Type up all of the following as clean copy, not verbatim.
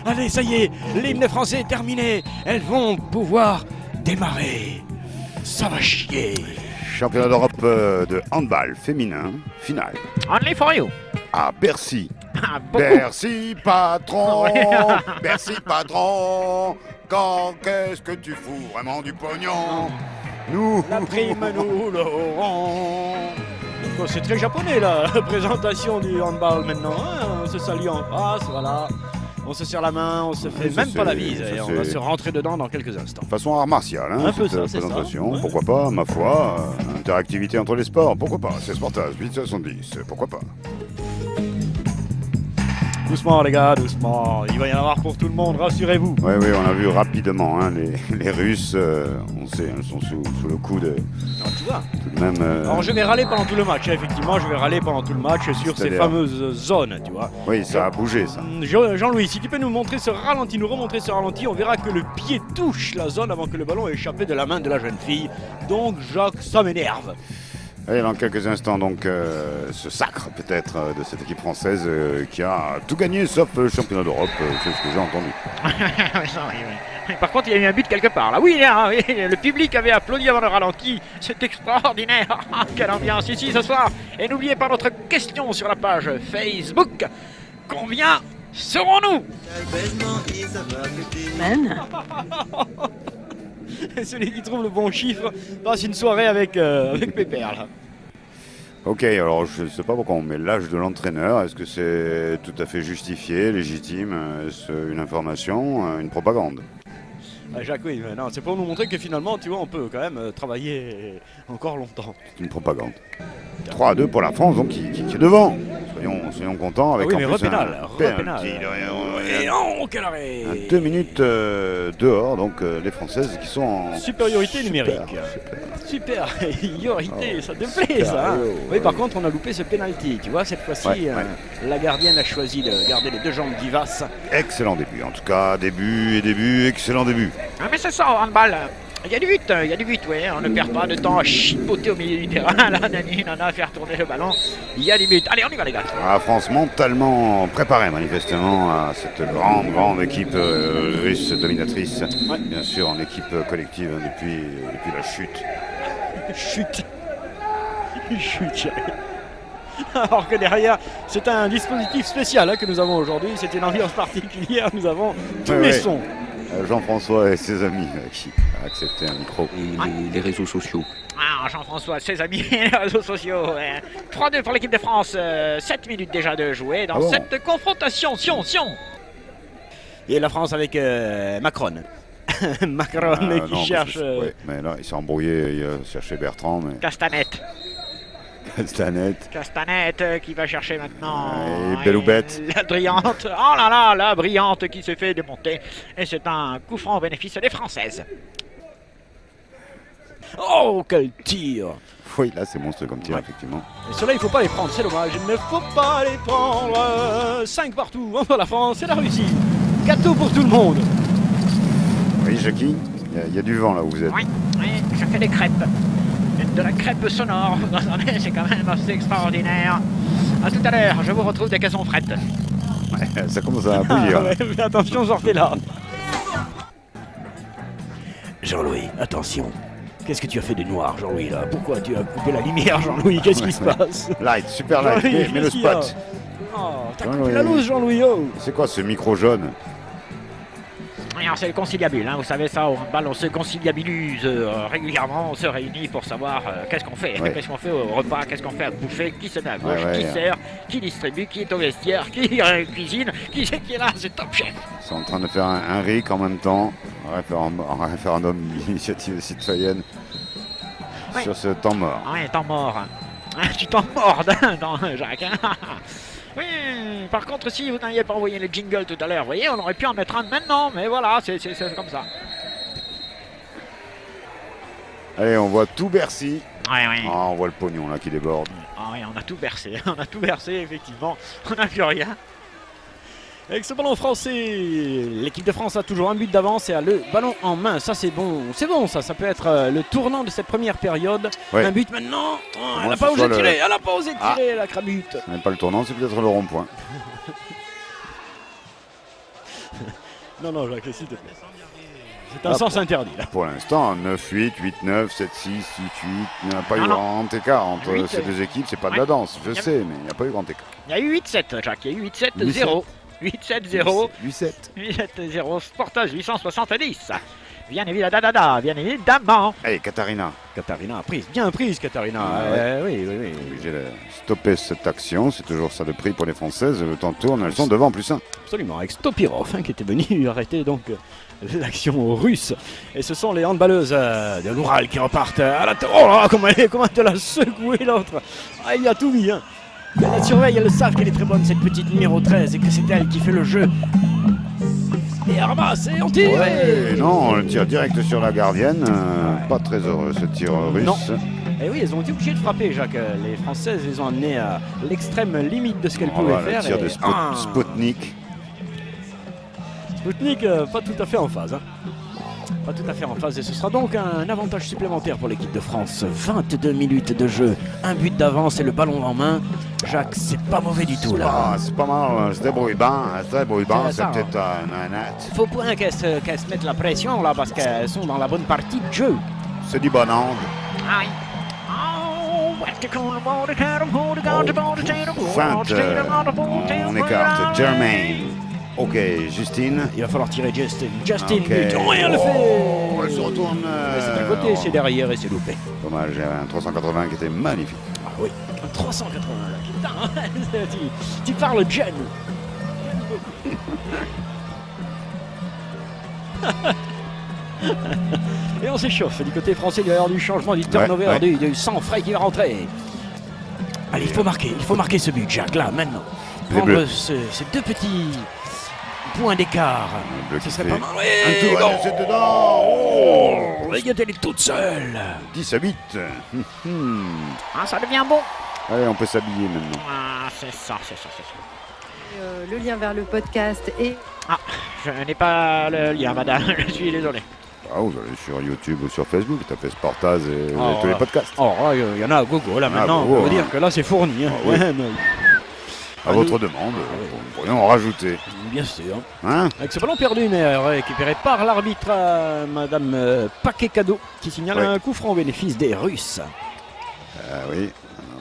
Allez, ça y est, l'hymne français est terminé. Elles vont pouvoir démarrer. Ça va chier. Championnat d'Europe de handball féminin, finale. Only for you. À Bercy. Ah, beaucoup. Bercy patron, Bercy patron. Quand qu'est-ce que tu fous vraiment du pognon? Nous. La prime, nous l'aurons. Bon, c'est très japonais la présentation du handball maintenant. Hein, on se salue en face, voilà. On se serre la main, on se fait Ça, même pas la c'est- bise ça, et on c'est- va se rentrer dedans dans quelques instants. Façon art martial, hein, Un peu cette ça, c'est ça. présentation. Ouais. Pourquoi pas, ma foi, interactivité entre les sports, pourquoi pas, c'est Sportage, 870, pourquoi pas. Doucement les gars, doucement. Il va y en avoir pour tout le monde, rassurez-vous. Oui, oui, on a vu rapidement, hein, les Russes, on sait, ils sont sous le coup de Alors, tu vois. tout de même... Alors je vais râler pendant tout le match, hein, effectivement, je vais râler pendant tout le match sur ces C'est-à-dire fameuses zones, tu vois. Oui, ça a bougé, ça. Jean-Louis, si tu peux nous montrer ce ralenti, nous remontrer ce ralenti, on verra que le pied touche la zone avant que le ballon ait échappé de la main de la jeune fille. Donc Jacques, ça m'énerve. Allez, dans quelques instants, donc, ce sacre peut-être de cette équipe française qui a tout gagné sauf le championnat d'Europe, c'est ce que j'ai entendu. Oui. Par contre, il y a eu un but quelque part là. Oui, là, oui, le public avait applaudi avant le ralenti. C'est extraordinaire. Ah, quelle ambiance ici ce soir. Et n'oubliez pas notre question sur la page Facebook. Combien serons-nous? Man. Et celui qui trouve le bon chiffre passe une soirée avec Pépère là. Ok, alors je ne sais pas pourquoi on met l'âge de l'entraîneur, est-ce que c'est tout à fait justifié, légitime, est-ce une information, une propagande? Ah, Jacques, oui, mais non, c'est pour nous montrer que finalement, tu vois, on peut quand même travailler encore longtemps. C'est une propagande. 3-2 pour la France, donc qui est devant. Soyons contents avec Ah oui, en mais plus repénal, un penalty, Et oh, quel arrêt! 2 minutes dehors, donc les Françaises qui sont en Supériorité numérique. Super. Supériorité, Oh, ça te plaît ça, hein? sérieux, Oui, par contre, on a loupé ce penalty, tu vois, cette fois-ci, Ouais. la gardienne a choisi de garder les deux jambes vivaces. Excellent début, en tout cas, excellent début. Ah, mais c'est ça, au handball. Il y a du but, oui. On ne perd pas de temps à chipoter au milieu du terrain. Là, nana, faire tourner le ballon. Il y a du but. Allez, on y va, les gars. La France mentalement préparée manifestement à cette grande équipe russe dominatrice. Ouais. Bien sûr en équipe collective hein, depuis la chute. Chut. Chut. Alors que derrière, c'est un dispositif spécial hein, que nous avons aujourd'hui. C'est une ambiance particulière. Nous avons tous Ouais, les ouais. sons. Jean-François et ses amis qui a accepté un micro. Et les réseaux sociaux. Ah, Jean-François, ses amis, les réseaux sociaux. 3-2 pour l'équipe de France. 7 minutes déjà de jouer dans Ah bon cette confrontation. Sion. Et la France avec Macron. Macron qui non, parce que cherche. ouais, mais là il s'est embrouillé, il a cherché Bertrand, mais Castanette. Castanette. Qui va chercher maintenant. Et Belloubette. La brillante. Oh là là, la brillante qui s'est fait démonter. Et c'est un coup franc au bénéfice des Françaises. Oh, quel tir! Oui, là c'est monstrueux comme tir, Ouais. effectivement. Et ceux-là, il faut pas les prendre, c'est dommage. Il ne faut pas les prendre. 5 partout entre la France et la Russie. Gâteau pour tout le monde. Oui, Jackie, il y a du vent là où vous êtes. Oui, je fais des crêpes. De la crêpe sonore. C'est quand même assez extraordinaire. A tout à l'heure, je vous retrouve des caissons frettes. Ouais, ça commence à bouillir. Ah ouais, mais attention, j'en refais là. Jean-Louis, attention. Qu'est-ce que tu as fait de noir, Jean-Louis, là? Pourquoi tu as coupé la lumière, Jean-Louis? Qu'est-ce qui se passe? Light, super light, Jean-Louis, mets le qu'est-ce qu'il y a? spot. Oh, t'as Jean-Louis. coupé la loose, Jean-Louis, oh! C'est quoi ce micro jaune? Alors, c'est le conciliabule, hein, vous savez ça, au handball, on se conciliabilise régulièrement, on se réunit pour savoir qu'est-ce qu'on fait. Ouais. Qu'est-ce qu'on fait au repas, qu'est-ce qu'on fait à bouffer, qui se met à gauche, Ouais, qui ouais. sert, qui distribue, qui est au vestiaire, qui cuisine, qui c'est qui est là, c'est top chef. Ils sont en train de faire un RIC en même temps, un référendum d'initiative citoyenne Ouais. sur ce temps mort. Ah ouais, temps mort. Ah, tu t'en mordes, hein, Jacques. Hein. Oui, par contre, si vous n'aviez pas envoyé le jingle tout à l'heure, vous voyez, on aurait pu en mettre un maintenant, mais voilà, c'est comme ça. Allez, on voit tout Bercy. Ouais, ouais. Ah, on voit le pognon là qui déborde. Ah ouais, on a tout bercé. On a tout versé, effectivement. On n'a plus rien. Avec ce ballon français, l'équipe de France a toujours un but d'avance et a le ballon en main. Ça, c'est bon. C'est bon, ça. Ça peut être le tournant de cette première période. Ouais. Un but maintenant. Oh, elle Moi, n'a ce pas osé soit le- tirer. Elle n'a pas osé Ah. tirer, la crabute. Ce n'est pas le tournant, c'est peut-être le rond-point. Non, Jacques, s'il te plaît. C'est un sens interdit, là. Pour l'instant, 9-8, 8-9, 7-6, 8-8. Il n'y a pas eu Non. grand écart entre 8, ces deux équipes. C'est pas de ouais. la danse, je sais, mais il n'y a pas eu grand écart. Il y a eu 8-7, Jacques. Il y a eu 8-7-0. 8-7-0. 8-7. 8-7-0. Sportage 870. Bien évidemment. Allez, Katharina. Katharina a prise, bien prise, Katharina. Oui. Obligé de stopper cette action. C'est toujours ça de prix pour les Françaises. Le temps tourne, elles sont devant plus 1. Absolument, avec Stopirov qui était venu arrêter donc l'action russe. Et ce sont les handballeuses de l'Oural qui repartent à la... Oh là, comment elle a secoué l'autre. Ah, il y a tout mis. Hein. Elle la surveille, elles savent qu'elle est très bonne cette petite numéro 13 et que c'est elle qui fait le jeu. Et elle ramasse et on tire. Ouais, non, on tire direct sur la gardienne. Pas très heureux ce tir russe. Non. Et oui, elles ont été obligées de frapper, Jacques. Les Françaises les ont amenées à l'extrême limite de ce qu'elles pouvaient Le faire. tir et... de Sputnik. Sputnik, pas tout à fait en phase. Hein. Pas tout à fait en phase. Et ce sera donc un avantage supplémentaire pour l'équipe de France. 22 minutes de jeu, un but d'avance et le ballon en main. Jacques, c'est pas mauvais du tout là. C'est pas mal, c'est débrouillard. C'est ça, peut-être un net. Faut point qu'elles se mettent la pression là parce qu'elles sont dans la bonne partie de jeu. C'est du bon angle. Aïe. Feinte, on écarte. Germain. Ok, Justine. Il va falloir tirer Justin. Ok. But. Oh, et elle le fait. Elle se retourne. C'est à côté, c'est derrière et c'est loupé. Dommage, il y avait un 380 qui était magnifique. Ah oui, un 380 là. Putain, tu parles Jen. Et on s'échauffe du côté français, il va y avoir du changement, du turnover, Ouais. du sang frais qui va rentrer. Allez, il faut marquer ce but, Jacques, là, maintenant. Les Prendre Bleus. ces deux petits points d'écart. Le bleu Ce qui serait fait pas mal. un Ouais, tour, non. elle, c'est dedans. Oh, Regarde, elle est toute seule. 10 à 8. Ah, ça devient bon. Allez, on peut s'habiller maintenant. Ah, c'est ça. Le lien vers le podcast et Ah, je n'ai pas le lien, madame. Je suis désolé. Ah, vous allez sur YouTube ou sur Facebook, tapez Sportaz et vous Oh, avez tous les voilà. podcasts. Oh, là, il y en a à gogo, là, maintenant. gogo, on peut hein. dire que là, c'est fourni. Hein. Ah, oui. Ouais, mais- À votre demande, nous pourrions en rajouter. bien sûr. Hein? Avec ce ballon perdu, mais récupéré par l'arbitre, Madame Paquet-Cadeau, qui signale Ouais. un coup franc au bénéfice des Russes. Oui,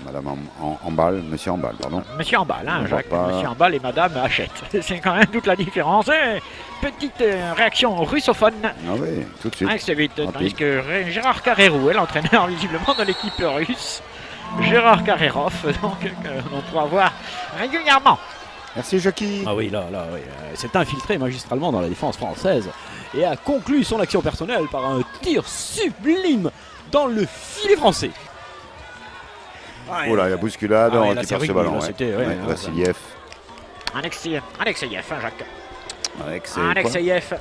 Madame Emballe, Monsieur Emballe, pardon. Monsieur Emballe, hein, On Jacques. voit pas. Monsieur Emballe et Madame Hachette. C'est quand même toute la différence. Et petite réaction russophone Ah oui, tout de suite. avec ce but. Tandis Rapide. que Gérard Carrérou est l'entraîneur visiblement de l'équipe russe. Gérard Karerov, donc, on pourra voir régulièrement. Merci Jackie. Ah oui, là, oui. S'est infiltré magistralement dans la défense française et a conclu son action personnelle par un tir sublime dans le filet français. Oh là, il y a bousculade, Ah ouais, on là, c'est récupère ce rugby, ballon. là, Ouais. c'était, ouais, Ouais, hein, Vassiliev. Alexeyev, hein, Jacques. Avec ses Alexeyev.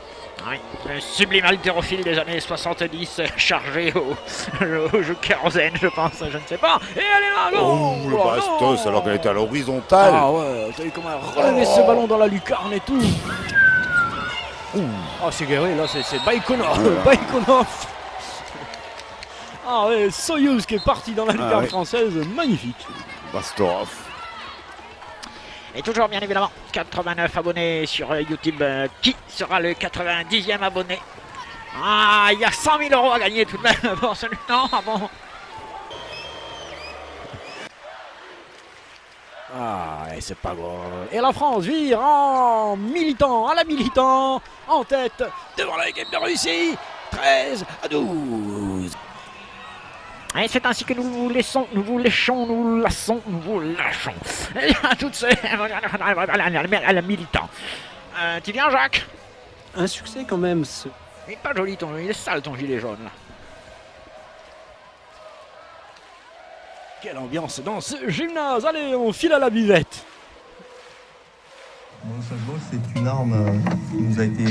Oui, un sublime haltérophile des années 70, chargé au jeu kérosène, je pense, je ne sais pas. Et elle est là, Oh, non le Oh, bastos non. alors qu'elle était à l'horizontale. Ah ouais, t'as vu comment elle a relevé ce ballon dans la lucarne et tout. Ah, c'est guerrier, là, c'est Baïkonov. Baïkonov. Ah ouais, Soyouz qui est parti dans la lucarne ouais. française, magnifique. Bastorov. Et toujours bien évidemment 89 abonnés sur YouTube. Qui sera le 90e abonné? Ah, il y a 100 000 € à gagner tout de même pour celui. Non, ah bon. Ah, et c'est pas bon. Et la France vire en militant, à la militant, en tête, devant l'équipe de Russie, 13-12. Et c'est ainsi que nous vous laissons, nous vous léchons, nous lassons, nous vous lâchons. Et à toutes ces... à la militant. Tu viens, Jacques? Un succès quand même. Ce... Il est pas joli ton, il est sale ton gilet jaune là. Quelle ambiance dans ce gymnase. Allez, on file à la buvette. Le sac-gauche, c'est une arme qui nous a été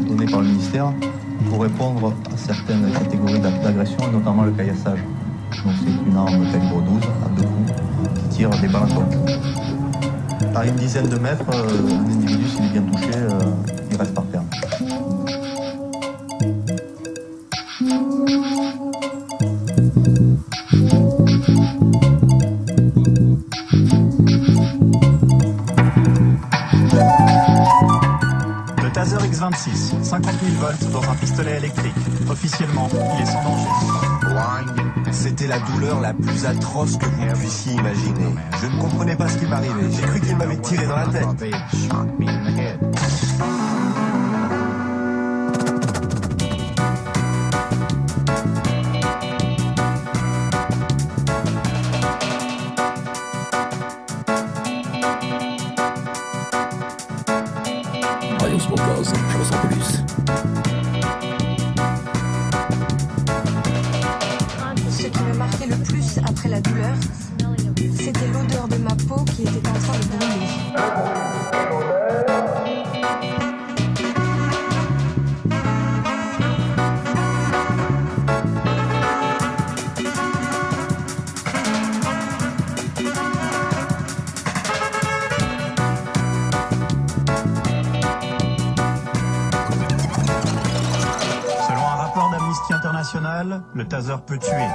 donnée par le ministère pour répondre à certaines catégories d'agression, et notamment le caillassage. Donc c'est une arme calibre 12 à deux coups qui tire des balles à coque. À une dizaine de mètres, un individu, s'il est bien touché, il reste par terre. Taser X26, 50 000 volts dans un pistolet électrique. Officiellement, il est sans danger. C'était la douleur la plus atroce que vous puissiez imaginer. Je ne comprenais pas ce qui m'arrivait. J'ai cru qu'il m'avait tiré dans la tête. Je ressens plus. Ce qui me marquait le plus après la douleur, c'était l'odeur de ma peau qui était en train de brûler. International, le taser peut tuer.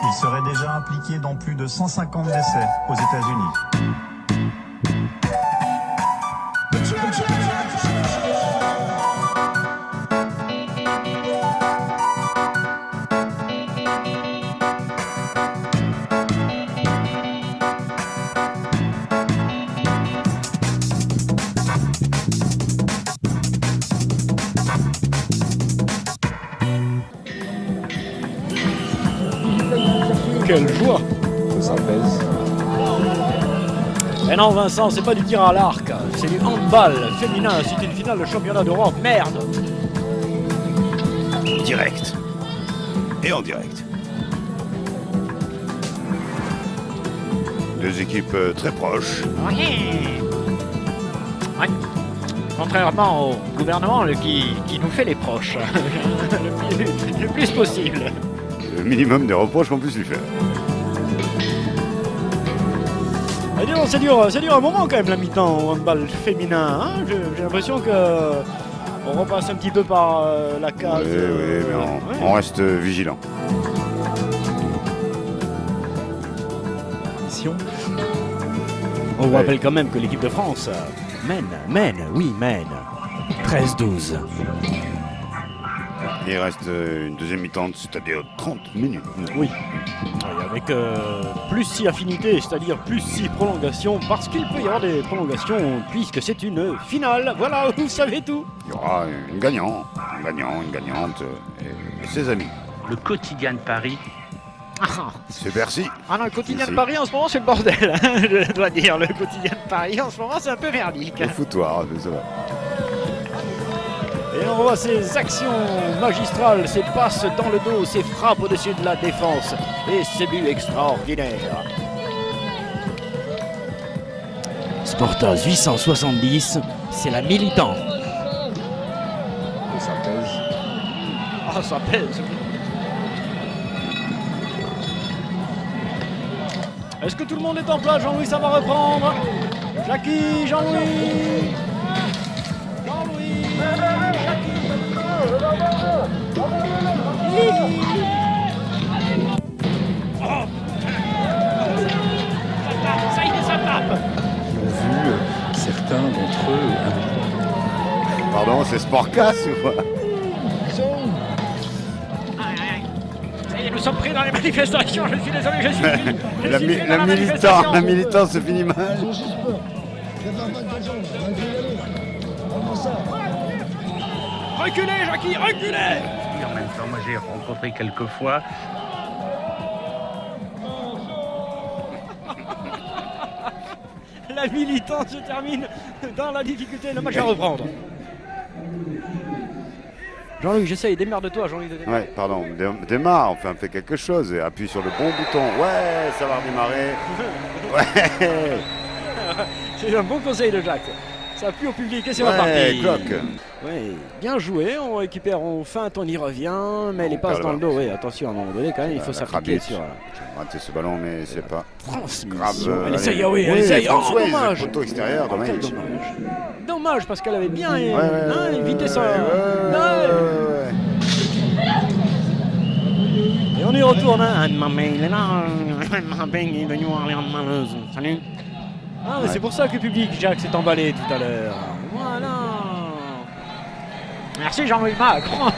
Il serait déjà impliqué dans plus de 150 décès aux États-Unis. Quelle joie! Ça pèse. Mais non, Vincent, c'est pas du tir à l'arc, c'est du handball féminin, c'est une finale de championnat d'Europe, merde! Direct. Et en direct. Deux équipes très proches. Oui. Ouais. Contrairement au gouvernement qui nous fait les proches le plus possible. Le minimum des reproches qu'on puisse lui faire. Ah, dis donc, c'est dur un moment quand même la mi-temps au handball féminin. Hein, j'ai l'impression que on repasse un petit peu par la case. Oui, mais on reste vigilant. On vous rappelle quand même que l'équipe de France mène. 13-12. Il reste une deuxième mi-temps, c'est-à-dire 30 minutes. Oui. Et avec plus si affinité, c'est-à-dire plus si prolongation, parce qu'il peut y avoir des prolongations, puisque c'est une finale. Voilà, vous savez tout. Il y aura un gagnant, une gagnante et ses amis. Le quotidien de Paris. C'est Bercy. Ah non, le quotidien de Paris en ce moment c'est le bordel, hein, je dois dire. Le quotidien de Paris en ce moment c'est un peu merdique. Le foutoir, ça va. Et on voit ces actions magistrales, ces passes dans le dos, ces frappes au-dessus de la défense et ces buts extraordinaires. Sportas 870, c'est la militant. Et ça pèse. Ah, ça pèse. Est-ce que tout le monde est en place? Jean-Louis, ça va reprendre. Jackie, Jean-Louis. Ça y est, ça tape. Qui ont vu certains d'entre eux. Pardon, c'est Sportcast ou quoi? Ça y est, nous sommes pris dans les manifestations. Je suis désolé, je suis pris. La militante se finit mal. Reculez, Jackie, reculez. Et en même temps, moi j'ai rencontré quelques fois. La militante se termine dans la difficulté. Le match à reprendre. Jean-Louis, j'essaye, démerde-toi, Jean-Louis. Ouais, pardon, démarre, enfin fais quelque chose et appuie sur le bon bouton. Ouais, ça va redémarrer. Ouais. C'est un bon conseil de Jacques. Ça appuie au public et c'est reparti. Cloque. Oui, bien joué, on récupère, on feinte, on y revient, mais les passes dans le dos, oui, attention, à un moment donné, quand même, il faut s'appliquer sur... J'ai raté ce ballon, mais c'est pas transmission. grave. Elle essaye, oui, elle essaye. Oh, dommage. Poteau extérieur, dommage. Quel dommage. Dommage, parce qu'elle avait bien évité ça. Et on y retourne, hein. Il est là. Il est venu voir les handballeuses. Salut. Ah, mais c'est pour ça que le public, Jacques, s'est emballé tout à l'heure. Voilà. Merci Jean-Louis Macron.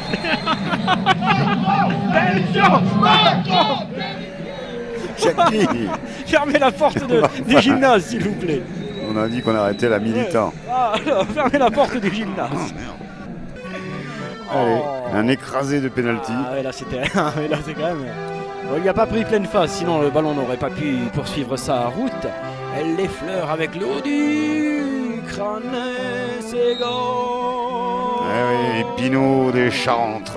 Jackie, Fermez la porte du gymnase, s'il vous plaît. on a dit qu'on arrêtait la militant. Ah, alors, fermez la porte du gymnase. Allez, un écrasé de pénalty. Ah ouais, là c'était. Ah ouais, là c'est quand même. Bon, il n'a pas pris pleine face, sinon le ballon n'aurait pas pu poursuivre sa route. Elle l'effleure avec l'eau du crâne. C'est gol. Eh oui, Pinot des Charentes.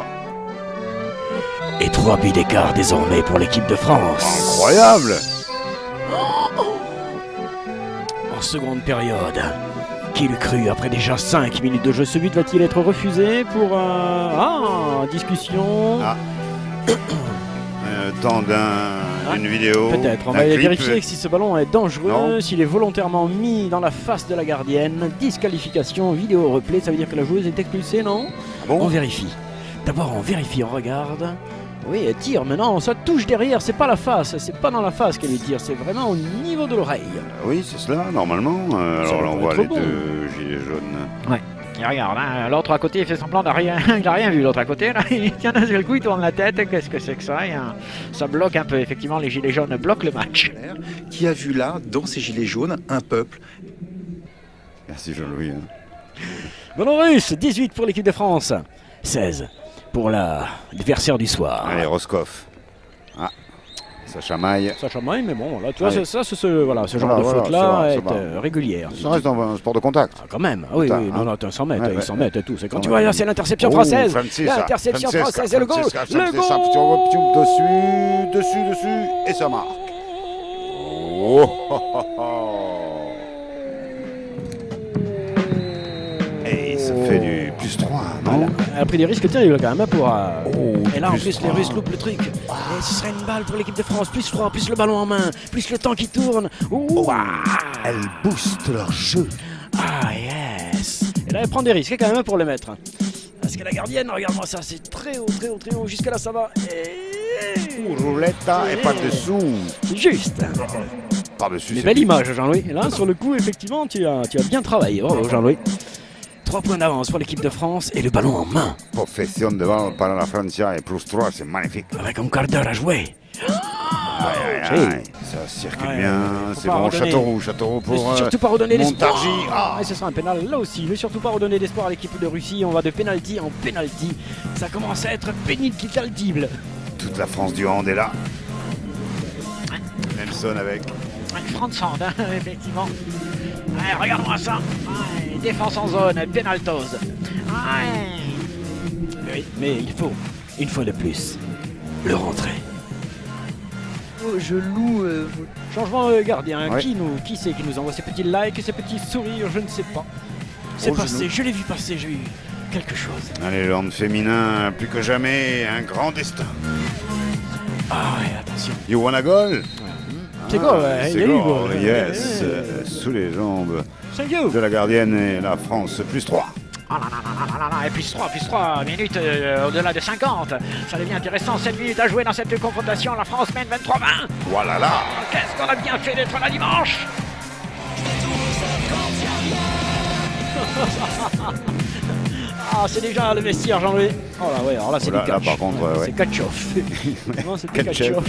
Et 3 buts d'écart désormais pour l'équipe de France. Incroyable. En seconde période. Qui l'eût cru après déjà 5 minutes de jeu? Ce but va-t-il être refusé pour discussion? Temps d'une vidéo. Peut-être, on d'un va clip. vérifier si ce ballon est dangereux, Non. s'il est volontairement mis dans la face de la gardienne. Disqualification, vidéo replay, ça veut dire que la joueuse est expulsée, non? Bon. On vérifie. D'abord on vérifie, on regarde. Oui, elle tire, mais non, ça touche derrière, c'est pas la face, c'est pas dans la face qu'elle lui tire, c'est vraiment au niveau de l'oreille. Oui, c'est cela, normalement. Alors là, on voit être les bon. 2 gilets jaunes. Et regarde, hein, l'autre à côté il fait semblant de rien, il a rien vu l'autre à côté, là. Il tient d'un seul coup, il tourne la tête, qu'est-ce que c'est que ça? Ça bloque un peu, effectivement, les gilets jaunes bloquent le match. Qui a vu là, dans ces gilets jaunes, un peuple. Merci Jean-Louis. Ballon russe, 18 pour l'équipe de France, 16 pour l'adversaire du soir. Allez, Roscoff. Ah, ça chamaille. Ça chamaille, mais bon, là, tu vois, Allez. ce genre de Voilà, faute-là ça va, est régulière. Ça reste un sport de contact. Ah, quand même, ah, oui, Putain, oui, hein. non, attends, 100 mètres, Ouais, ils s'en ouais. mettent et tout. C'est quand Ouais, tu vois, là, c'est l'interception française. L'interception française et le goal. Dessus, et ça marque. Oh, oh, oh, oh. Et ça fait du plus 3, non? Elle a pris des risques terribles quand même pour. Et là en plus plus les 3. Russes loupent le truc. Et ce serait une balle pour l'équipe de France. Plus 3, plus le ballon en main, plus le temps qui tourne. Ouh. Elle booste leur jeu. Ah yes. Et là elle prend des risques quand même pour le mettre. Parce que la gardienne, regarde-moi ça, c'est très haut, très haut, très haut. Jusque là ça va. Et... Rouletta et pas dessous. Juste. Par-dessus. Mais c'est belle plus. image Jean-Louis. Et là sur le coup effectivement tu as bien travaillé. Bravo Jean-Louis. 3 points d'avance pour l'équipe de France et le ballon en main. Possession de balle par la Francia et plus 3, c'est magnifique. Avec un quart d'heure à jouer. Aïe, ça circule Ouais, bien, faut c'est pas bon. redonner. Châteauroux Mais pour surtout pas redonner d'espoir. Montargis. Ah. Ouais, ce sera un pénal là aussi. Mais surtout pas redonner d'espoir à l'équipe de Russie. On va de pénalty en pénalty. Ça commence à être pénible. Toute la France du hand est là. Nelson avec. Franz Hand, hein, effectivement. Ouais, regarde-moi ça. Ouais, défense en zone, pénaltose. Ouais. Oui, mais il faut, une fois de plus, le rentrer. Je loue. Changement de gardien. Ouais. Qui c'est qui nous envoie ces petits likes, ces petits sourires? Je ne sais pas. C'est Au passé. genou. Je l'ai vu passer. J'ai eu quelque chose. Allez, le hand féminin, plus que jamais, un grand destin. Ah ouais, attention. You wanna goal? C'est goal, ouais, il y a eu goal. Yes, Ouais. sous les jambes C'est you. de la gardienne et la France, plus 3. Ah là là là là là là, et plus 3 minutes au-delà de 50. Ça devient intéressant, 7 minutes à jouer dans cette confrontation. La France mène 23-20. Voilà là. Qu'est-ce qu'on a bien fait d'être là dimanche. Ah, c'est déjà le vestiaire, Jean-Louis. Oh là, ouais, alors là, c'est Là, du là, catch. par contre, ouais. C'est Katchoff. Non, c'est du Katchev. Katchoff.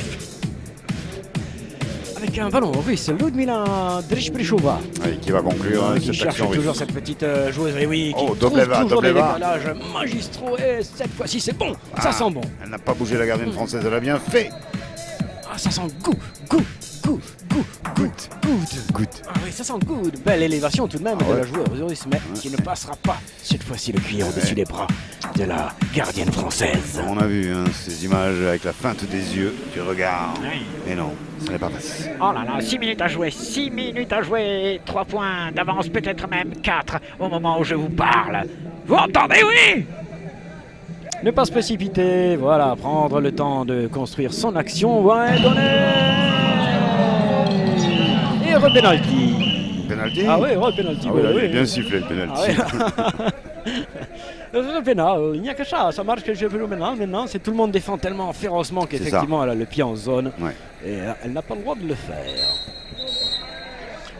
Avec un ballon russe, Ludmila Drishprishova. Allez, qui va conclure Qui cette cherche action toujours russe. cette petite joueuse, et oui, qui Oh, trouve Dobleva, toujours des Dobleva. décalages magistraux. Et cette fois-ci, c'est bon. Ça Ah, sent bon. Elle n'a pas bougé la gardienne française, elle a bien fait. Ah, ça sent goût. Goûte. Ah oui, ça sent good. Belle élévation tout de même Ah de ouais. la joueuse russe, mais qui ne passera pas cette fois-ci le cuir au-dessus des bras de la gardienne française. On a vu hein, ces images avec la feinte des yeux, du regard. Oui. Mais non, ça n'est pas passé. Oh là là, 6 minutes à jouer, 6 minutes à jouer. 3 points d'avance, peut-être même 4 au moment où je vous parle. Vous entendez, oui? Ne pas se précipiter, voilà, prendre le temps de construire son action. Ouais, donner. Et re-penalty. Penalty? Ah ouais, re-penalty. Ah ouais, là, ouais, il est ouais. bien sifflé le penalty. Ah ouais. Le pénal, il n'y a que ça marche que j'ai vu le pénal. Maintenant, c'est tout le monde défend tellement férocement qu'effectivement, elle a le pied en zone. Ouais. Et elle n'a pas le droit de le faire.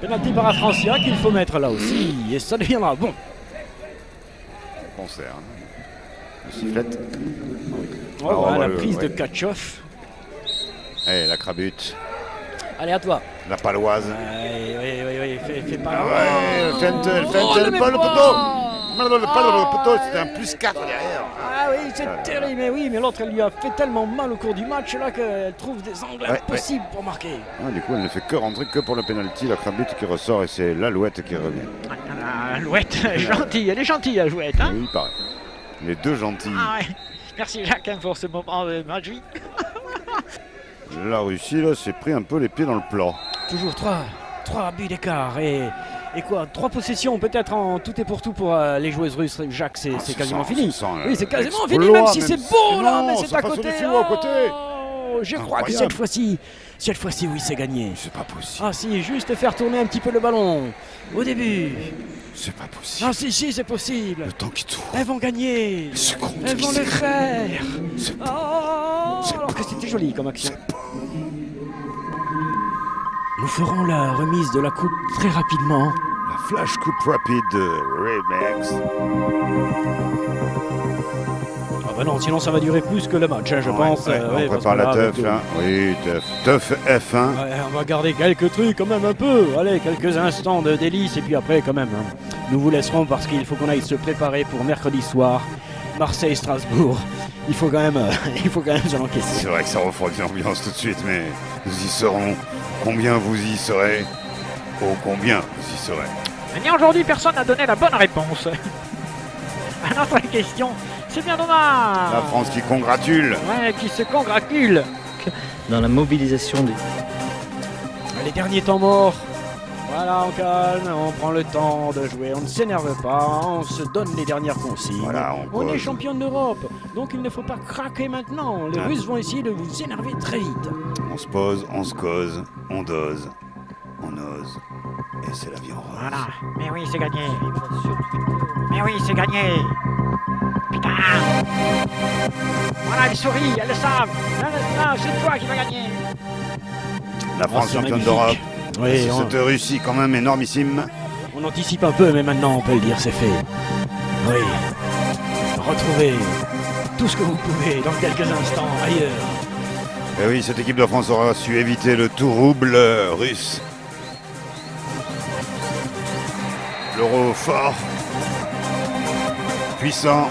Penalty par la Francia qu'il faut mettre là aussi. Et ça deviendra bon. concert. Le sifflette. Oh, Alors, voilà, la le- prise ouais. de Katchoff. Eh, la crabute, Allez, à toi. la paloise. Oui, fais pas. Ah ouais, feinte, Oh, le pas le mémoire. poteau. Pas le poteau, c'était un plus 4 derrière. Ah oui, c'est terrible, mais oui, mais l'autre elle lui a fait tellement mal au cours du match là qu'elle trouve des angles Ouais, impossibles pour marquer. Ah, du coup, elle ne fait que rentrer que pour le penalty. La crabute qui ressort et c'est l'Alouette qui revient. Alouette, gentille, elle est gentille, Alouette, hein? Oui, il paraît. Les deux gentils. Ah ouais. Merci Jacques hein, pour ce moment de magie. La Russie, là, s'est pris un peu les pieds dans le plat. Toujours 3 buts d'écart et quoi, 3 possessions peut-être en tout et pour tout pour les joueuses russes. Jacques, c'est quasiment fini. Oui, c'est quasiment fini, même si c'est beau là, mais c'est à côté. Je crois que cette fois-ci, oui, c'est gagné. C'est pas possible. Ah si, juste faire tourner un petit peu le ballon au début. C'est pas possible. Ah si, c'est possible. Le temps qui tourne. Elles vont gagner. Elles vont le faire. Alors que c'était joli comme action. Nous ferons la remise de la coupe très rapidement. La flash coupe rapide Remix. Ah bah non, sinon ça va durer plus que le match, hein, je pense. On prépare la teuf là. Oui, teuf F1. Ouais, on va garder quelques trucs quand même un peu. Allez, quelques instants de délice et puis après quand même. Hein, nous vous laisserons parce qu'il faut qu'on aille se préparer pour mercredi soir. Marseille-Strasbourg. Il faut quand même se l'encaisser. C'est vrai que ça refroidit l'ambiance tout de suite, mais nous y serons. Combien vous y serez? Oh, combien vous y serez? Mais aujourd'hui, personne n'a donné la bonne réponse. À notre question, c'est bien dommage. La France qui congratule. Ouais, qui se congratule. Dans la mobilisation des... Les derniers temps morts. Voilà, on calme, on prend le temps de jouer, on ne s'énerve pas, on se donne les dernières consignes. Voilà, on est championne d'Europe, donc il ne faut pas craquer maintenant. Les Russes vont essayer de vous énerver très vite. On se pose, on se cause, on dose, on ose. Et c'est la vie en rose. Voilà. Mais oui, c'est gagné. Mais oui, c'est gagné. Putain. Voilà, elles sourient, elles le savent. Non, c'est toi qui vas gagner. La France c'est championne magnifique. d'Europe. Oui, Cette Russie quand même énormissime. On anticipe un peu, mais maintenant on peut le dire, c'est fait. Oui. Retrouvez tout ce que vous pouvez dans quelques instants ailleurs. Et oui, cette équipe de France aura su éviter le tout rouble russe. L'euro fort, puissant.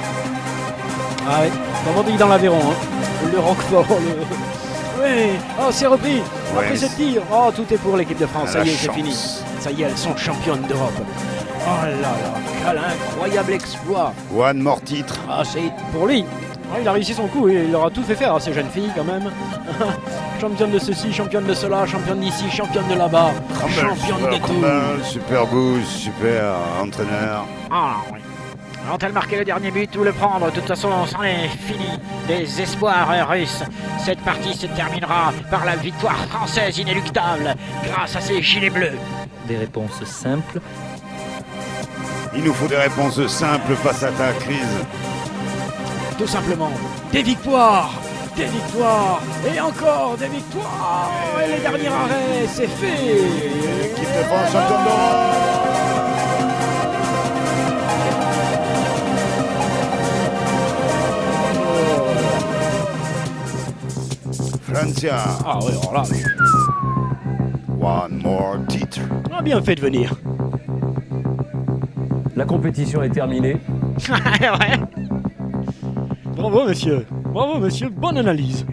Ah oui, comme on dit dans l'Aveyron, hein. Le Roquefort, Oui, oh c'est repris. Après ce tir, oh tout est pour l'équipe de France, ça y est, c'est fini. Ça y est, elles sont championnes d'Europe. Oh là là, quel incroyable exploit. One more titre. Ah c'est pour lui. Il a réussi son coup et il aura tout fait faire à ces jeunes filles quand même. Championne de ceci, championne de cela, championne d'ici, championne de là-bas, championne de tout. Super goût, super entraîneur. Ah oui. Vont-elles marquer le dernier but ou le prendre? De toute façon, c'en est fini des espoirs russes. Cette partie se terminera par la victoire française inéluctable grâce à ces gilets bleus. Des réponses simples. Il nous faut des réponses simples face à ta crise. Tout simplement, des victoires, et encore des victoires. Et les derniers arrêts, c'est fait. L'équipe de France championne Francia. Ah oui, alors là. One more titre. On a bien fait de venir. La compétition est terminée. Ouais. Bravo monsieur, bonne analyse.